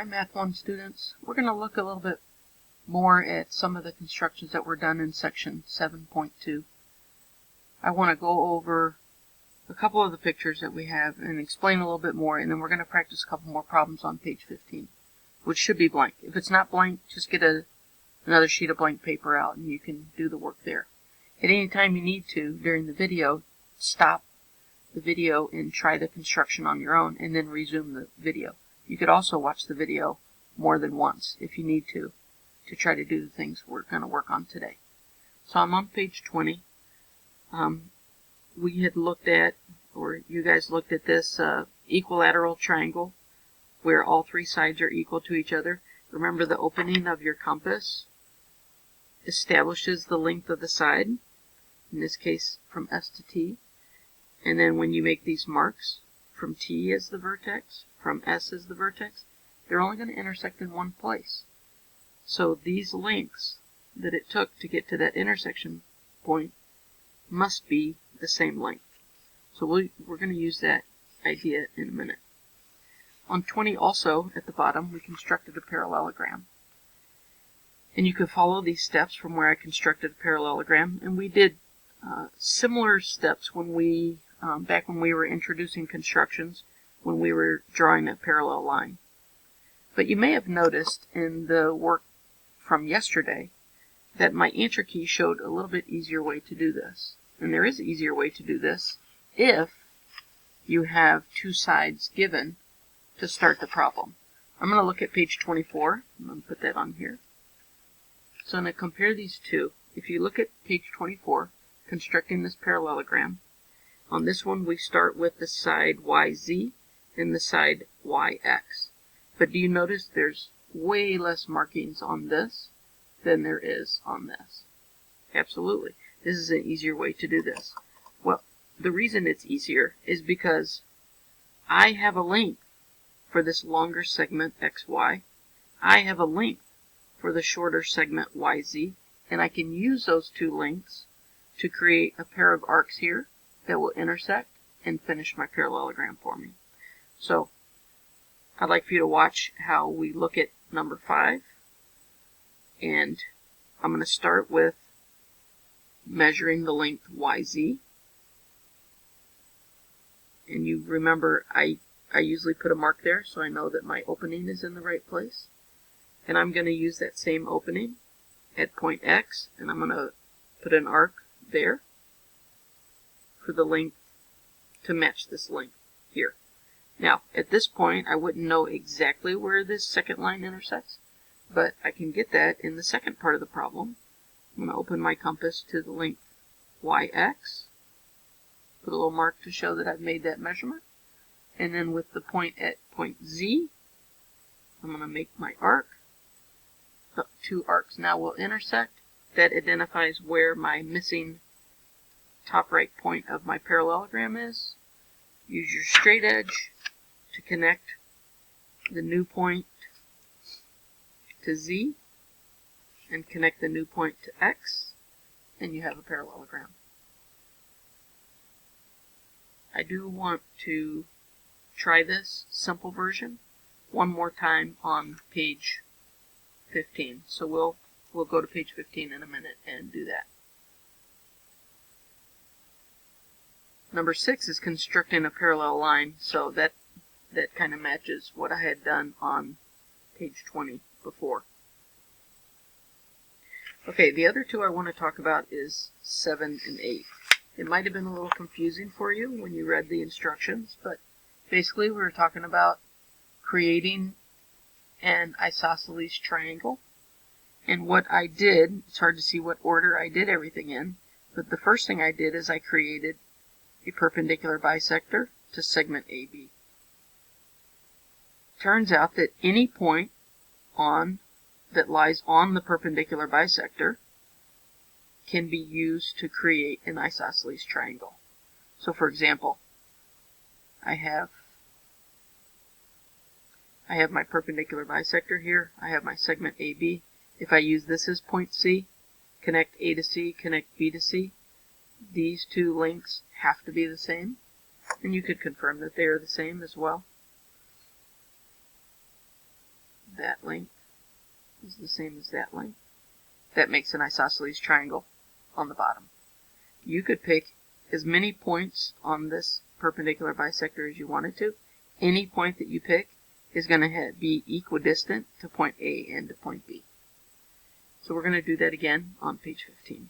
Hi Math 1 students. We're going to look a little bit more at some of the constructions that were done in section 7.2. I want to go over a couple of the pictures that we have and explain a little bit more, and then we're going to practice a couple more problems on page 15, which should be blank. If it's not blank, just get another sheet of blank paper out and you can do the work there. At any time you need to during the video, stop the video and try the construction on your own and then resume the video. You could also watch the video more than once if you need to try to do the things we're going to work on today. So I'm on page 20. We had looked at, or you guys looked at this equilateral triangle where all three sides are equal to each other. Remember, the opening of your compass establishes the length of the side, in this case from S to T. And then when you make these marks, from T as the vertex, from S as the vertex, they're only going to intersect in one place. So these lengths that it took to get to that intersection point must be the same length. So we're going to use that idea in a minute. On 20 also, at the bottom, we constructed a parallelogram. And you can follow these steps from where I constructed a parallelogram. And we did similar steps when we back when we were introducing constructions, when we were drawing a parallel line. But you may have noticed in the work from yesterday that my answer key showed a little bit easier way to do this. And there is an easier way to do this if you have two sides given to start the problem. I'm going to look at page 24. I'm going to put that on here. So I'm going to compare these two. If you look at page 24, constructing this parallelogram, on this one we start with the side YZ and the side YX. But do you notice there's way less markings on this than there is on this? Absolutely. This is an easier way to do this. Well, the reason it's easier is because I have a length for this longer segment XY. I have a length for the shorter segment YZ, and I can use those two lengths to create a pair of arcs here that will intersect and finish my parallelogram for me. So I'd like for you to watch how we look at number 5, and I'm going to start with measuring the length YZ. And you remember I usually put a mark there so I know that my opening is in the right place. And I'm going to use that same opening at point X, and I'm going to put an arc there for the length to match this length here. Now, at this point, I wouldn't know exactly where this second line intersects, but I can get that in the second part of the problem. I'm going to open my compass to the length YX, put a little mark to show that I've made that measurement, and then with the point at point Z, I'm going to make my arc. The two arcs now will intersect. That identifies where my missing top right point of my parallelogram is. Use your straight edge to connect the new point to Z and connect the new point to X, and you have a parallelogram. I do want to try this simple version one more time on page 15. So we'll go to page 15 in a minute and do that. Number 6 is constructing a parallel line, so that kind of matches what I had done on page 20 before. Okay, the other two I want to talk about is 7 and 8. It might have been a little confusing for you when you read the instructions, but basically we were talking about creating an isosceles triangle. And what I did, it's hard to see what order I did everything in, but the first thing I did is I created a perpendicular bisector to segment AB. Turns out that any point that lies on the perpendicular bisector can be used to create an isosceles triangle. So for example, I have my perpendicular bisector here. I have my segment AB. If I use this as point C, connect A to C, connect B to C, these two lengths have to be the same. And you could confirm that they are the same as well. that length is the same as that length. That makes an isosceles triangle on the bottom. You could pick as many points on this perpendicular bisector as you wanted to. Any point that you pick is going to be equidistant to point A and to point B. So we're going to do that again on page 15.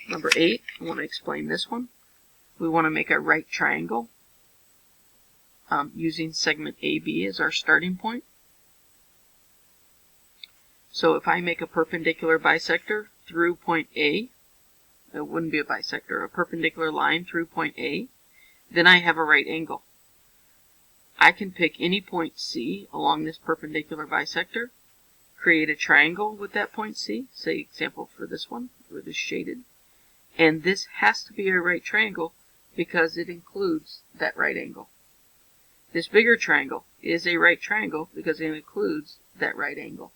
Number 8, I want to explain this one. We want to make a right triangle using segment AB as our starting point. So if I make a perpendicular bisector through point A, it wouldn't be a bisector, a perpendicular line through point A, then I have a right angle. I can pick any point C along this perpendicular bisector, create a triangle with that point C, say example for this one, where this shaded, and this has to be a right triangle because it includes that right angle. This bigger triangle is a right triangle because it includes that right angle.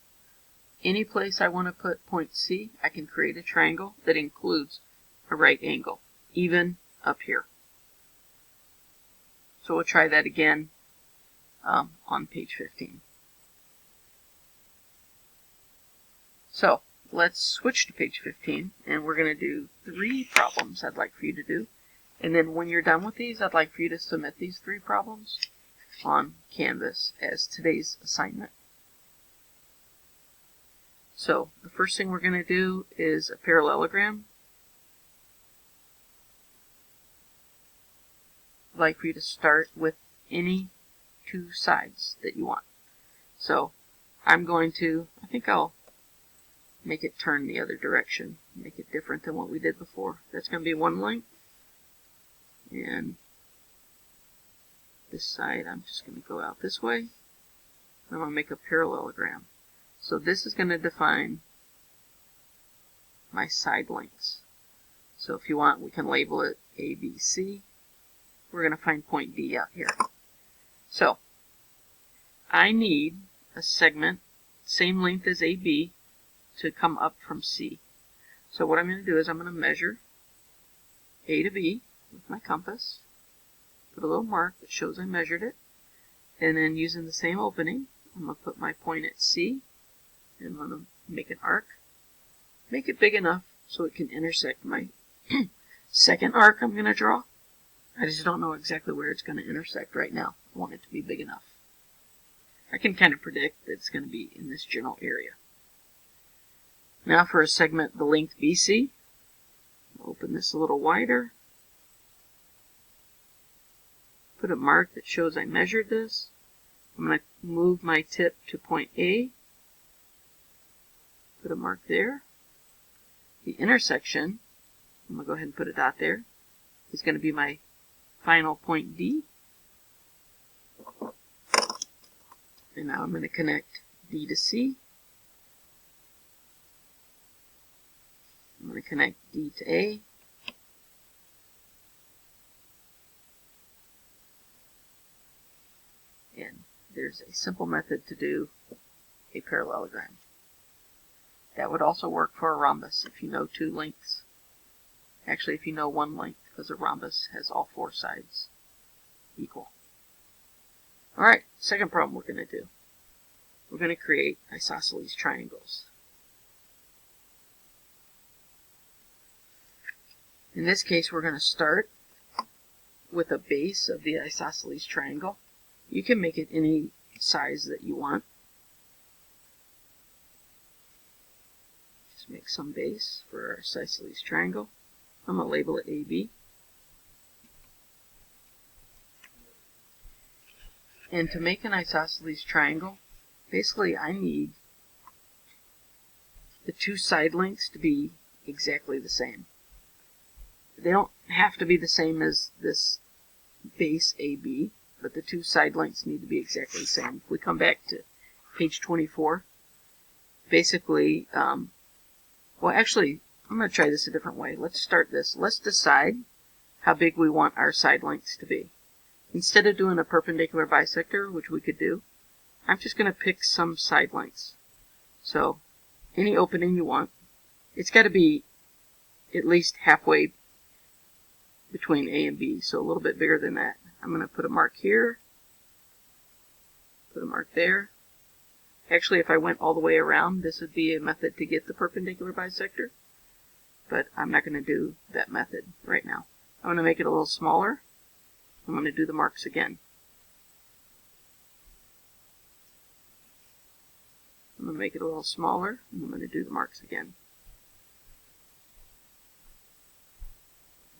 Any place I want to put point C, I can create a triangle that includes a right angle, even up here. So we'll try that again on page 15. So let's switch to page 15, and we're going to do 3 problems I'd like for you to do. And then when you're done with these, I'd like for you to submit these 3 problems on Canvas as today's assignment. So the first thing we're going to do is a parallelogram. I'd like for you to start with any 2 sides that you want. So I'm going to, I think I'll make it turn the other direction, make it different than what we did before. That's going to be 1 length. And this side, I'm just going to go out this way. I'm going to make a parallelogram. So this is going to define my side lengths. So if you want, we can label it A, B, C. We're going to find point D out here. So I need a segment, same length as AB, to come up from C. So what I'm going to do is I'm going to measure A to B with my compass. Put a little mark that shows I measured it, and then using the same opening, I'm going to put my point at C, and I'm going to make an arc. Make it big enough so it can intersect my second arc I'm going to draw. I just don't know exactly where it's going to intersect right now. I want it to be big enough. I can kind of predict that it's going to be in this general area. Now for a segment the length BC, I'll open this a little wider. Put a mark that shows I measured this. I'm going to move my tip to point A. Put a mark there. The intersection, I'm going to go ahead and put a dot there, is going to be my final point D. And now I'm going to connect D to C. I'm going to connect D to A. And there's a simple method to do a parallelogram. That would also work for a rhombus if you know 2 lengths. Actually, if you know 1 length, because a rhombus has all 4 sides equal. Alright, second problem we're going to do. We're going to create isosceles triangles. In this case, we're going to start with a base of the isosceles triangle. You can make it any size that you want. Just make some base for our isosceles triangle. I'm going to label it AB. And to make an isosceles triangle, basically I need the 2 side lengths to be exactly the same. They don't have to be the same as this base AB, but the 2 side lengths need to be exactly the same. If we come back to page 24, basically, well actually, I'm going to try this a different way. Let's start this. Let's decide how big we want our side lengths to be. Instead of doing a perpendicular bisector, which we could do, I'm just going to pick some side lengths. So, any opening you want, it's got to be at least halfway between A and B, so a little bit bigger than that. I'm going to put a mark here, put a mark there, Actually, if I went all the way around, this would be a method to get the perpendicular bisector, but I'm not going to do that method right now. I'm going to make it a little smaller. I'm going to do the marks again. I'm going to make it a little smaller, and I'm going to do the marks again.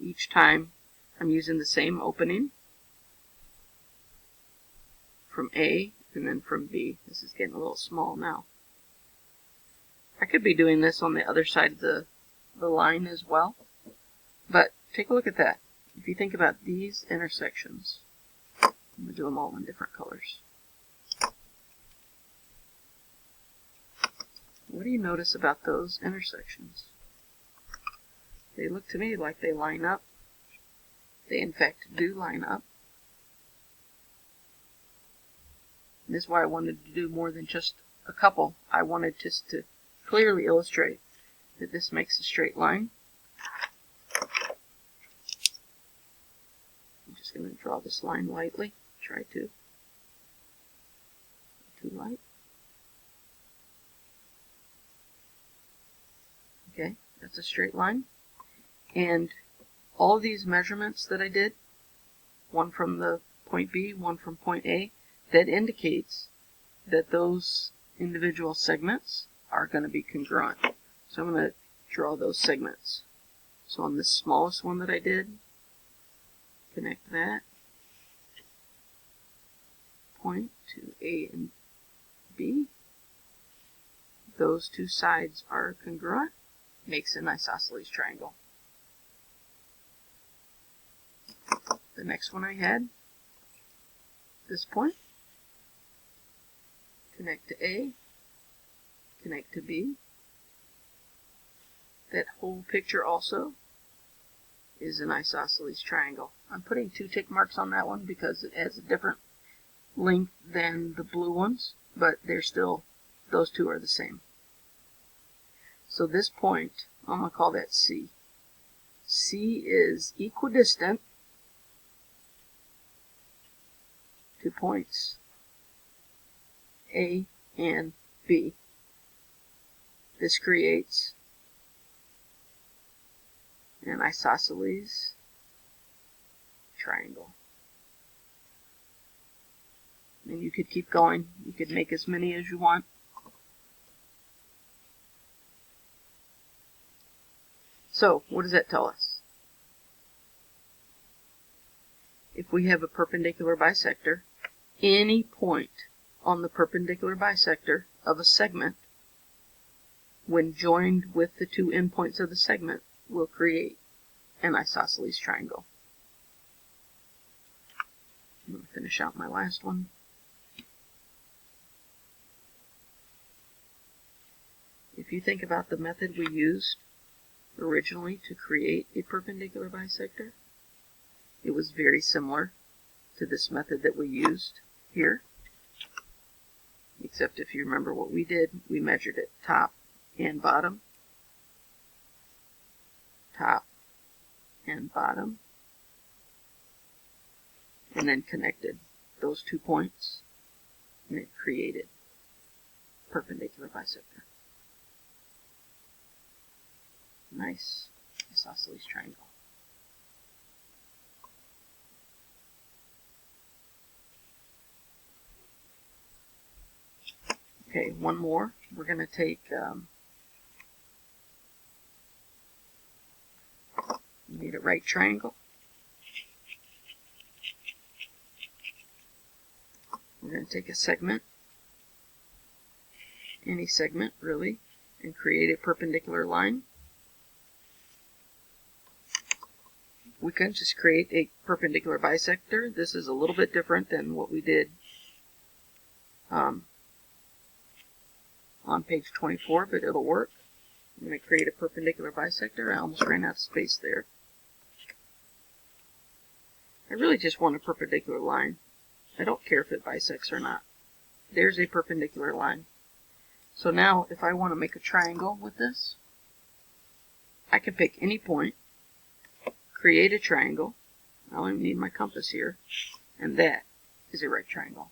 Each time I'm using the same opening from A and then from B. This is getting a little small now. I could be doing this on the other side of the line as well, but take a look at that. If you think about these intersections, I'm going to do them all in different colors. What do you notice about those intersections? They look to me like they line up. They in fact do line up. And this is why I wanted to do more than just a couple. I wanted just to clearly illustrate that this makes a straight line. I'm just going to draw this line lightly. Try to. Too light. Okay, that's a straight line. And all of these measurements that I did, one from the point B, one from point A, that indicates that those individual segments are going to be congruent. So I'm going to draw those segments. So on this smallest one that I did, connect that point to A and B. Those two sides are congruent. Makes an isosceles triangle. The next one I had, this point, connect to A, connect to B. That whole picture also is an isosceles triangle. I'm putting 2 tick marks on that one because it has a different length than the blue ones, but they're still, those two are the same. So this point, I'm going to call that C. C is equidistant to points A and B. This creates an isosceles triangle. And you could keep going. You could make as many as you want. So, what does that tell us? If we have a perpendicular bisector, any point on the perpendicular bisector of a segment, when joined with the 2 endpoints of the segment, will create an isosceles triangle. I'm going to finish out my last one. If you think about the method we used originally to create a perpendicular bisector, it was very similar to this method that we used here, except if you remember what we did, we measured it top and bottom, top and bottom, and then connected those 2 points, and it created perpendicular bisector. Nice isosceles triangle. Okay, one more. We're going to take, we need a right triangle. We're going to take a segment, any segment really, and create a perpendicular line. We can just create a perpendicular bisector. This is a little bit different than what we did on page 24, but it'll work. I'm going to create a perpendicular bisector. I almost ran out of space there. I really just want a perpendicular line. I don't care if it bisects or not. There's a perpendicular line. So now, if I want to make a triangle with this, I can pick any point, create a triangle. I don't even need my compass here, and that is a right triangle.